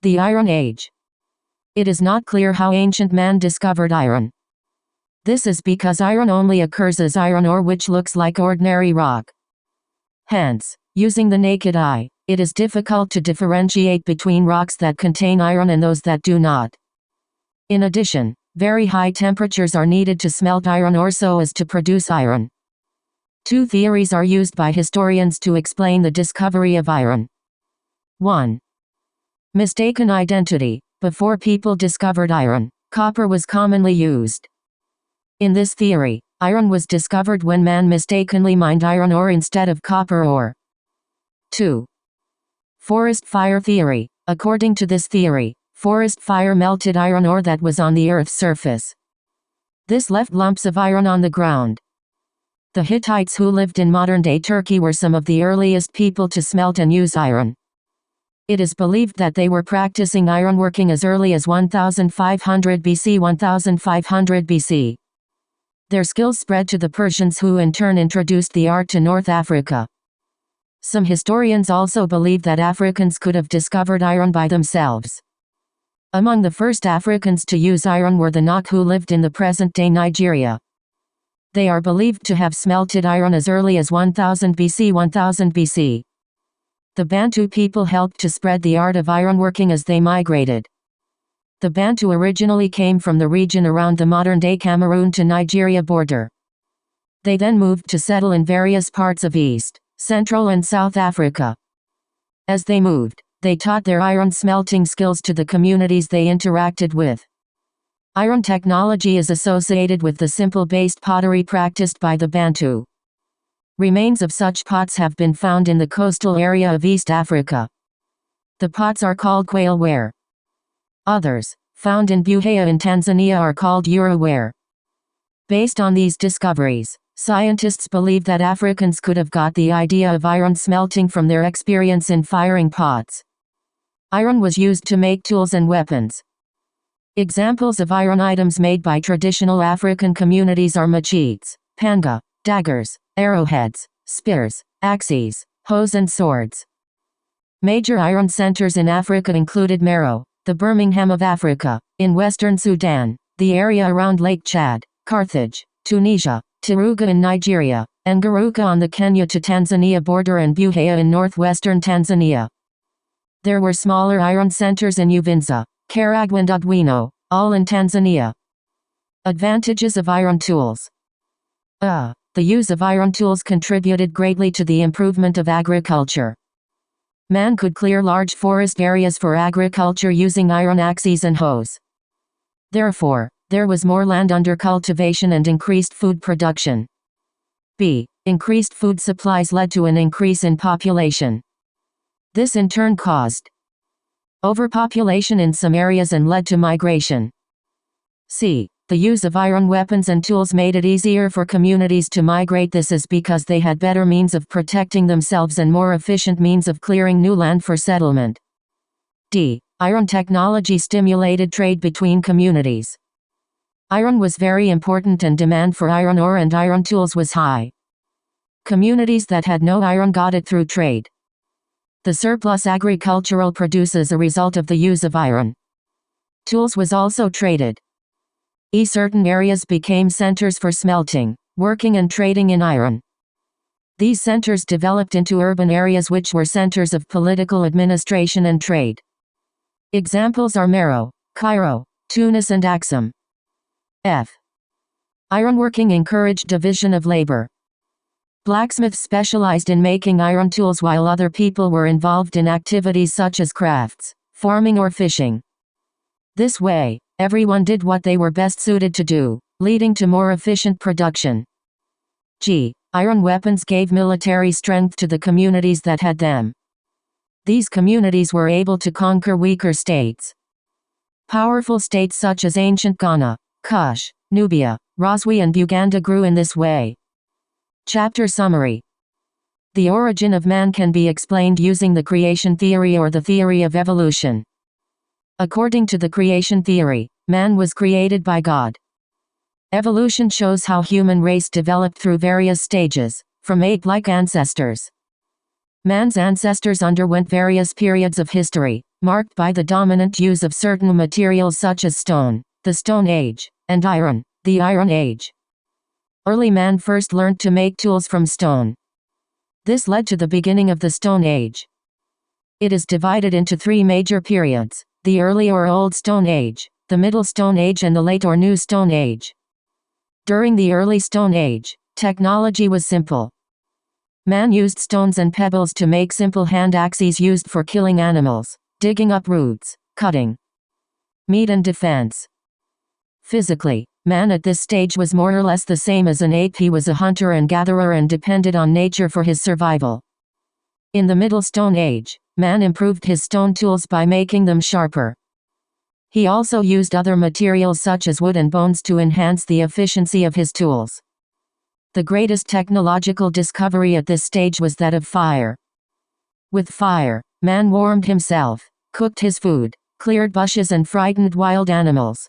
The Iron Age. It is not clear how ancient man discovered iron. This is because iron only occurs as iron ore, which looks like ordinary rock. Hence, using the naked eye, it is difficult to differentiate between rocks that contain iron and those that do not. In addition, very high temperatures are needed to smelt iron ore so as to produce iron. Two theories are used by historians to explain the discovery of iron. 1. Mistaken identity. Before people discovered iron, copper was commonly used. In this theory, iron was discovered when man mistakenly mined iron ore instead of copper ore. 2. Forest fire theory. According to this theory, forest fire melted iron ore that was on the Earth's surface. This left lumps of iron on the ground. The Hittites who lived in modern-day Turkey were some of the earliest people to smelt and use iron. It is believed that they were practicing ironworking as early as 1500 BC. 1500 BC. Their skills spread to the Persians, who in turn introduced the art to North Africa. Some historians also believe that Africans could have discovered iron by themselves. Among the first Africans to use iron were the Nok, who lived in the present-day Nigeria. They are believed to have smelted iron as early as 1000 BC. 1000 BC. The Bantu people helped to spread the art of ironworking as they migrated. The Bantu originally came from the region around the modern-day Cameroon to Nigeria border. They then moved to settle in various parts of East, Central and South Africa. As they moved, they taught their iron smelting skills to the communities they interacted with. Iron technology is associated with the simple-based pottery practiced by the Bantu. Remains of such pots have been found in the coastal area of East Africa. The pots are called quailware. Others, found in Buhaya in Tanzania, are called uroware. Based on these discoveries, scientists believe that Africans could have got the idea of iron smelting from their experience in firing pots. Iron was used to make tools and weapons. Examples of iron items made by traditional African communities are machetes, panga, daggers, arrowheads, spears, axes, hoes and swords. Major iron centers in Africa included Meroe, the Birmingham of Africa, in western Sudan, the area around Lake Chad, Carthage, Tunisia, Tiruga in Nigeria, and Garuka on the Kenya to Tanzania border, and Buhaya in northwestern Tanzania. There were smaller iron centers in Uvinza, Karagwe and Ugwino, all in Tanzania. Advantages of iron tools. The use of iron tools contributed greatly to the improvement of agriculture. Man could clear large forest areas for agriculture using iron axes and hoes. Therefore, there was more land under cultivation and increased food production. Increased food supplies led to an increase in population. This in turn caused overpopulation in some areas and led to migration. The use of iron weapons and tools made it easier for communities to migrate. This is because they had better means of protecting themselves and more efficient means of clearing new land for settlement. Iron technology stimulated trade between communities. Iron was very important and demand for iron ore and iron tools was high. Communities that had no iron got it through trade. The surplus agricultural produce as a result of the use of iron. Tools was also traded. Certain areas became centers for smelting, working and trading in iron. These centers developed into urban areas which were centers of political administration and trade. Examples are Meroe, Cairo, Tunis and Axum. Ironworking encouraged division of labor. Blacksmiths specialized in making iron tools while other people were involved in activities such as crafts, farming or fishing. This way, everyone did what they were best suited to do, leading to more efficient production. Iron weapons gave military strength to the communities that had them. These communities were able to conquer weaker states. Powerful states such as ancient Ghana, Kush, Nubia, Roswy and Buganda grew in this way. Chapter summary. The origin of man can be explained using the creation theory or the theory of evolution. According to the creation theory, man was created by God. Evolution shows how human race developed through various stages, from ape-like ancestors. Man's ancestors underwent various periods of history, marked by the dominant use of certain materials such as stone, the Stone Age, and iron, the Iron Age. Early man first learned to make tools from stone. This led to the beginning of the Stone Age. It is divided into three major periods: the Early or Old Stone Age, the Middle Stone Age, and the Late or New Stone Age. During the Early Stone Age, technology was simple. Man used stones and pebbles to make simple hand axes used for killing animals, digging up roots, cutting meat, and defense. Physically, man at this stage was more or less the same as an ape. He was a hunter and gatherer and depended on nature for his survival. In the Middle Stone Age, man improved his stone tools by making them sharper. He also used other materials such as wood and bones to enhance the efficiency of his tools. The greatest technological discovery at this stage was that of fire. With fire, man warmed himself, cooked his food, cleared bushes, and frightened wild animals.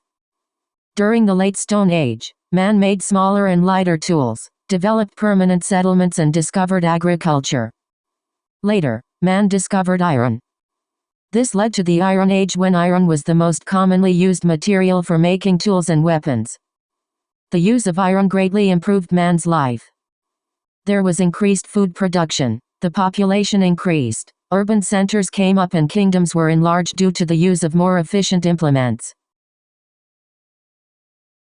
During the Late Stone Age, man made smaller and lighter tools, developed permanent settlements, and discovered agriculture. Later, man discovered iron. This led to the Iron Age, when iron was the most commonly used material for making tools and weapons. The use of iron greatly improved man's life. There was increased food production, the population increased, urban centers came up, and kingdoms were enlarged due to the use of more efficient implements.